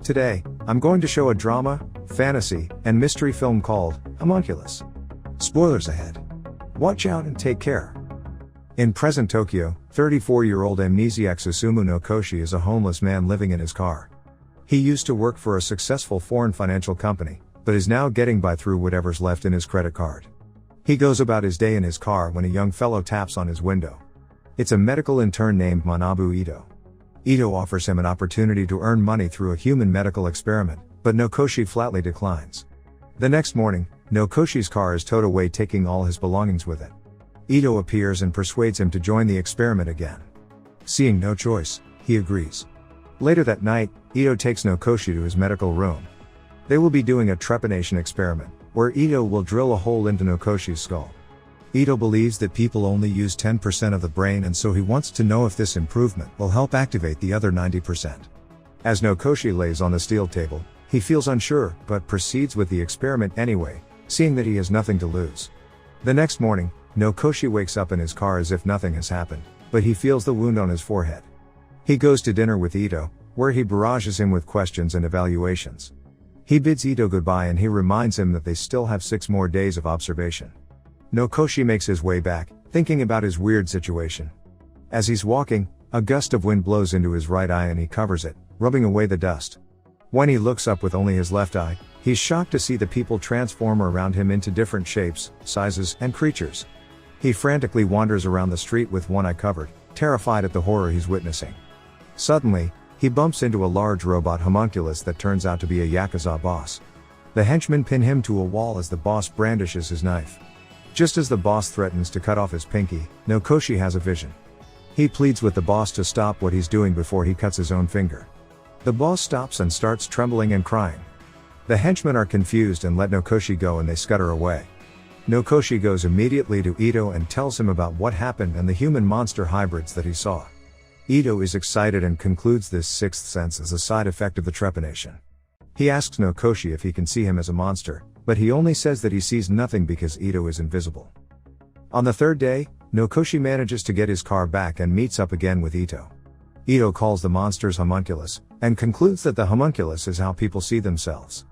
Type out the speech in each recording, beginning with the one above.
Today, I'm going to show a drama, fantasy, and mystery film called Homunculus. Spoilers ahead. Watch out and take care. In present Tokyo, 34-year-old amnesiac Susumu no Koshi is a homeless man living in his car. He used to work for a successful foreign financial company, but is now getting by through whatever's left in his credit card. He goes about his day in his car when a young fellow taps on his window. It's a medical intern named Manabu Ito. Ito offers him an opportunity to earn money through a human medical experiment, but no Koshi flatly declines. The next morning, no Koshi's car is towed away, taking all his belongings with it. Ito appears and persuades him to join the experiment again. Seeing no choice, he agrees. Later that night, Ito takes no Koshi to his medical room. They will be doing a trepanation experiment, where Ito will drill a hole into no Koshi's skull. Ito believes that people only use 10% of the brain, and so he wants to know if this improvement will help activate the other 90%. As no Koshi lays on the steel table, he feels unsure, but proceeds with the experiment anyway, seeing that he has nothing to lose. The next morning, no Koshi wakes up in his car as if nothing has happened, but he feels the wound on his forehead. He goes to dinner with Ito, where he barrages him with questions and evaluations. He bids Ito goodbye and he reminds him that they still have 6 more days of observation. No Koshi makes his way back, thinking about his weird situation. As he's walking, a gust of wind blows into his right eye and he covers it, rubbing away the dust. When he looks up with only his left eye, he's shocked to see the people transform around him into different shapes, sizes, and creatures. He frantically wanders around the street with one eye covered, terrified at the horror he's witnessing. Suddenly, he bumps into a large robot homunculus that turns out to be a Yakuza boss. The henchmen pin him to a wall as the boss brandishes his knife. Just as the boss threatens to cut off his pinky, no Koshi has a vision. He pleads with the boss to stop what he's doing before he cuts his own finger. The boss stops and starts trembling and crying. The henchmen are confused and let no Koshi go, and they scutter away. No Koshi goes immediately to Ito and tells him about what happened and the human-monster hybrids that he saw. Ito is excited and concludes this sixth sense is a side effect of the trepanation. He asks no Koshi if he can see him as a monster, but he only says that he sees nothing because Ito is invisible. On the third day, no Koshi manages to get his car back and meets up again with Ito. Ito calls the monsters homunculus, and concludes that the homunculus is how people see themselves.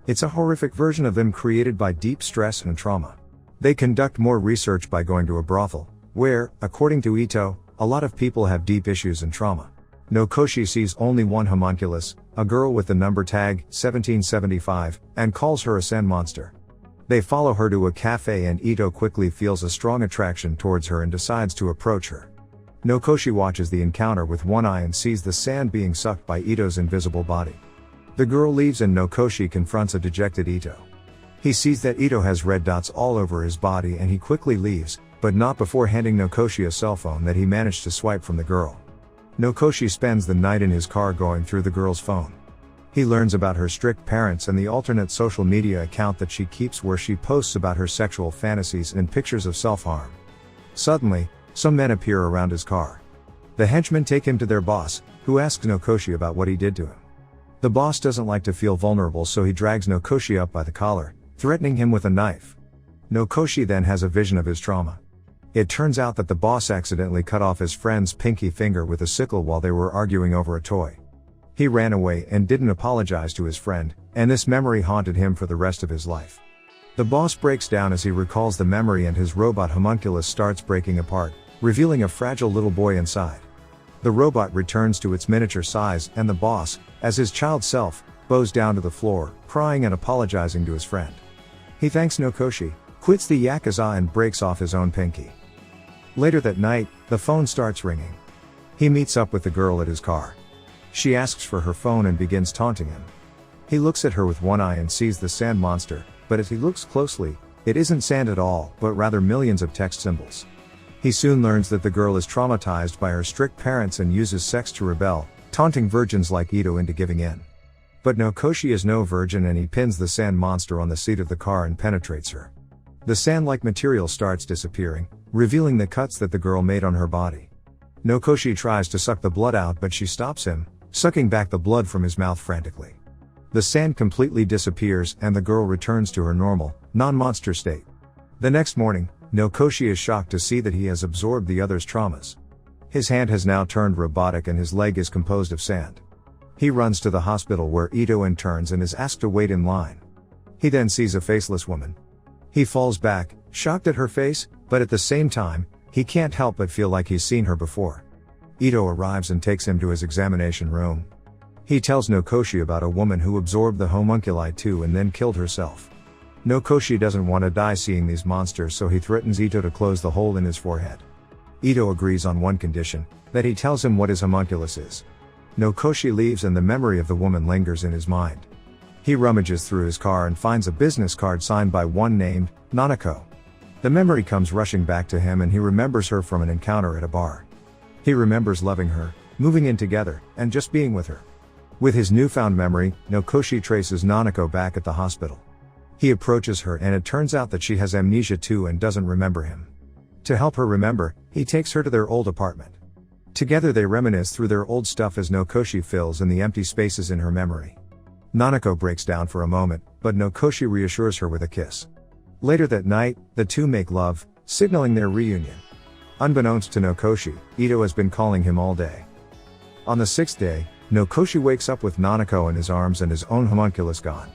It's a horrific version of them created by deep stress and trauma. They conduct more research by going to a brothel, where, according to Ito, a lot of people have deep issues and trauma. No Koshi sees only one homunculus, a girl with the number tag 1775, and calls her a sand monster. They follow her to a cafe and Ito quickly feels a strong attraction towards her and decides to approach her. No Koshi watches the encounter with one eye and sees the sand being sucked by Ito's invisible body. The girl leaves and no Koshi confronts a dejected Ito. He sees that Ito has red dots all over his body and he quickly leaves, but not before handing no Koshi a cell phone that he managed to swipe from the girl. No Koshi spends the night in his car going through the girl's phone. He learns about her strict parents and the alternate social media account that she keeps where she posts about her sexual fantasies and pictures of self-harm. Suddenly, some men appear around his car. The henchmen take him to their boss, who asks no Koshi about what he did to him. The boss doesn't like to feel vulnerable, so he drags no Koshi up by the collar, threatening him with a knife. No Koshi then has a vision of his trauma. It turns out that the boss accidentally cut off his friend's pinky finger with a sickle while they were arguing over a toy. He ran away and didn't apologize to his friend, and this memory haunted him for the rest of his life. The boss breaks down as he recalls the memory and his robot homunculus starts breaking apart, revealing a fragile little boy inside. The robot returns to its miniature size and the boss, as his child self, bows down to the floor, crying and apologizing to his friend. He thanks no Koshi, quits the Yakuza and breaks off his own pinky. Later that night, the phone starts ringing. He meets up with the girl at his car. She asks for her phone and begins taunting him. He looks at her with one eye and sees the sand monster, but as he looks closely, it isn't sand at all, but rather millions of text symbols. He soon learns that the girl is traumatized by her strict parents and uses sex to rebel, taunting virgins like Ito into giving in. But no Koshi is no virgin and he pins the sand monster on the seat of the car and penetrates her. The sand-like material starts disappearing, revealing the cuts that the girl made on her body. No Koshi tries to suck the blood out, but she stops him, sucking back the blood from his mouth frantically. The sand completely disappears and the girl returns to her normal, non-monster state. The next morning, no Koshi is shocked to see that he has absorbed the other's traumas. His hand has now turned robotic and his leg is composed of sand. He runs to the hospital where Ito interns and is asked to wait in line. He then sees a faceless woman. He falls back, shocked at her face, but at the same time, he can't help but feel like he's seen her before. Ito arrives and takes him to his examination room. He tells Nokoshi about a woman who absorbed the homunculi too and then killed herself. Nokoshi doesn't want to die seeing these monsters, so he threatens Ito to close the hole in his forehead. Ito agrees on one condition, that he tells him what his homunculus is. Nokoshi leaves and the memory of the woman lingers in his mind. He rummages through his car and finds a business card signed by one named Nanako. The memory comes rushing back to him and he remembers her from an encounter at a bar. He remembers loving her, moving in together, and just being with her. With his newfound memory, Nokoshi traces Nanako back at the hospital. He approaches her and it turns out that she has amnesia too and doesn't remember him. To help her remember, he takes her to their old apartment. Together they reminisce through their old stuff as Nokoshi fills in the empty spaces in her memory. Nanako breaks down for a moment, but Nokoshi reassures her with a kiss. Later that night, the two make love, signaling their reunion. Unbeknownst to Nokoshi, Ito has been calling him all day. On the sixth day, Nokoshi wakes up with Nanako in his arms and his own homunculus gone.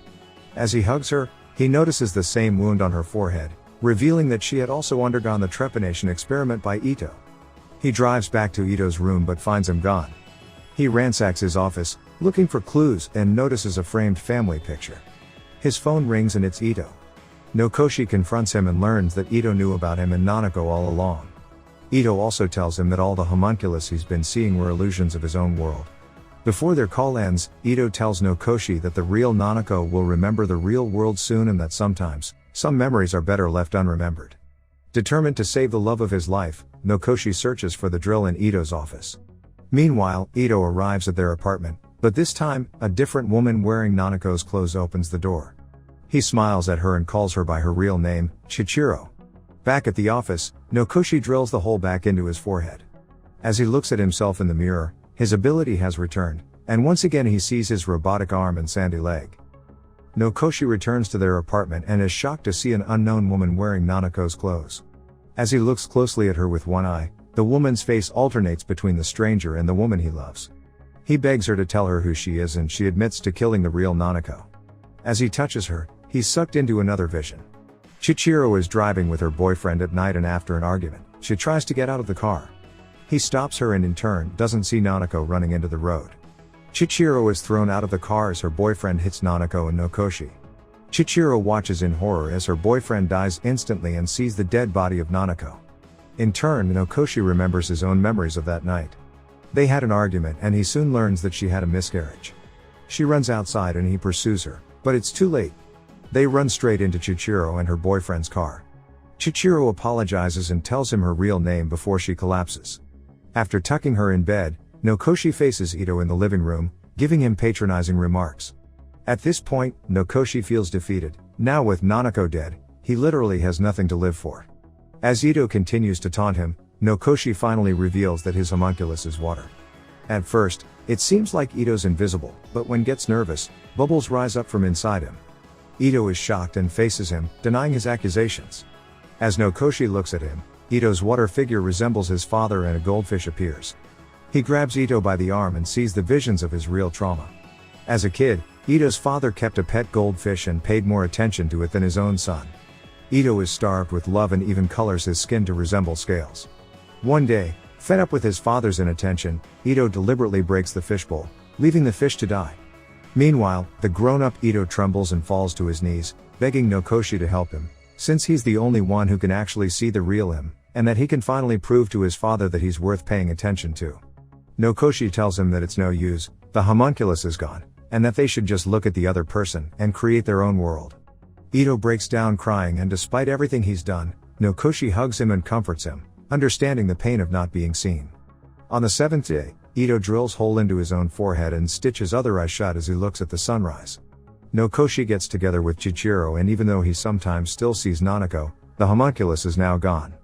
As he hugs her, he notices the same wound on her forehead, revealing that she had also undergone the trepanation experiment by Ito. He drives back to Ito's room but finds him gone. He ransacks his office, looking for clues, and notices a framed family picture. His phone rings and it's Ito. Nokoshi confronts him and learns that Ito knew about him and Nanako all along. Ito also tells him that all the homunculus he's been seeing were illusions of his own world. Before their call ends, Ito tells Nokoshi that the real Nanako will remember the real world soon and that sometimes, some memories are better left unremembered. Determined to save the love of his life, Nokoshi searches for the drill in Ito's office. Meanwhile, Ito arrives at their apartment, but this time, a different woman wearing Nanako's clothes opens the door. He smiles at her and calls her by her real name, Chichiro. Back at the office, Nokoshi drills the hole back into his forehead. As he looks at himself in the mirror, his ability has returned, and once again he sees his robotic arm and sandy leg. Nokoshi returns to their apartment and is shocked to see an unknown woman wearing Nanako's clothes. As he looks closely at her with one eye, the woman's face alternates between the stranger and the woman he loves. He begs her to tell her who she is and she admits to killing the real Nanako. As he touches her, he's sucked into another vision. Chichiro is driving with her boyfriend at night and after an argument, she tries to get out of the car. He stops her and in turn doesn't see Nanako running into the road. Chichiro is thrown out of the car as her boyfriend hits Nanako and Nokoshi. Chichiro watches in horror as her boyfriend dies instantly and sees the dead body of Nanako. In turn, Nokoshi remembers his own memories of that night. They had an argument and he soon learns that she had a miscarriage. She runs outside and he pursues her, but it's too late. They run straight into Chichiro and her boyfriend's car. Chichiro apologizes and tells him her real name before she collapses. After tucking her in bed, Nokoshi faces Ito in the living room, giving him patronizing remarks. At this point, Nokoshi feels defeated. Now with Nanako dead, he literally has nothing to live for. As Ito continues to taunt him, Nokoshi finally reveals that his homunculus is water. At first, it seems like Ito's invisible, but when gets nervous, bubbles rise up from inside him. Ito is shocked and faces him, denying his accusations. As Nokoshi looks at him, Ito's water figure resembles his father and a goldfish appears. He grabs Ito by the arm and sees the visions of his real trauma. As a kid, Ito's father kept a pet goldfish and paid more attention to it than his own son. Ito is starved with love and even colors his skin to resemble scales. One day, fed up with his father's inattention, Ito deliberately breaks the fishbowl, leaving the fish to die. Meanwhile, the grown-up Ito trembles and falls to his knees, begging Nokoshi to help him, since he's the only one who can actually see the real him, and that he can finally prove to his father that he's worth paying attention to. Nokoshi tells him that it's no use, the homunculus is gone, and that they should just look at the other person and create their own world. Ito breaks down crying and despite everything he's done, Nokoshi hugs him and comforts him, understanding the pain of not being seen. On the seventh day, Ito drills hole into his own forehead and stitches other eye shut as he looks at the sunrise. Nokoshi gets together with Chichiro and even though he sometimes still sees Nanako, the homunculus is now gone.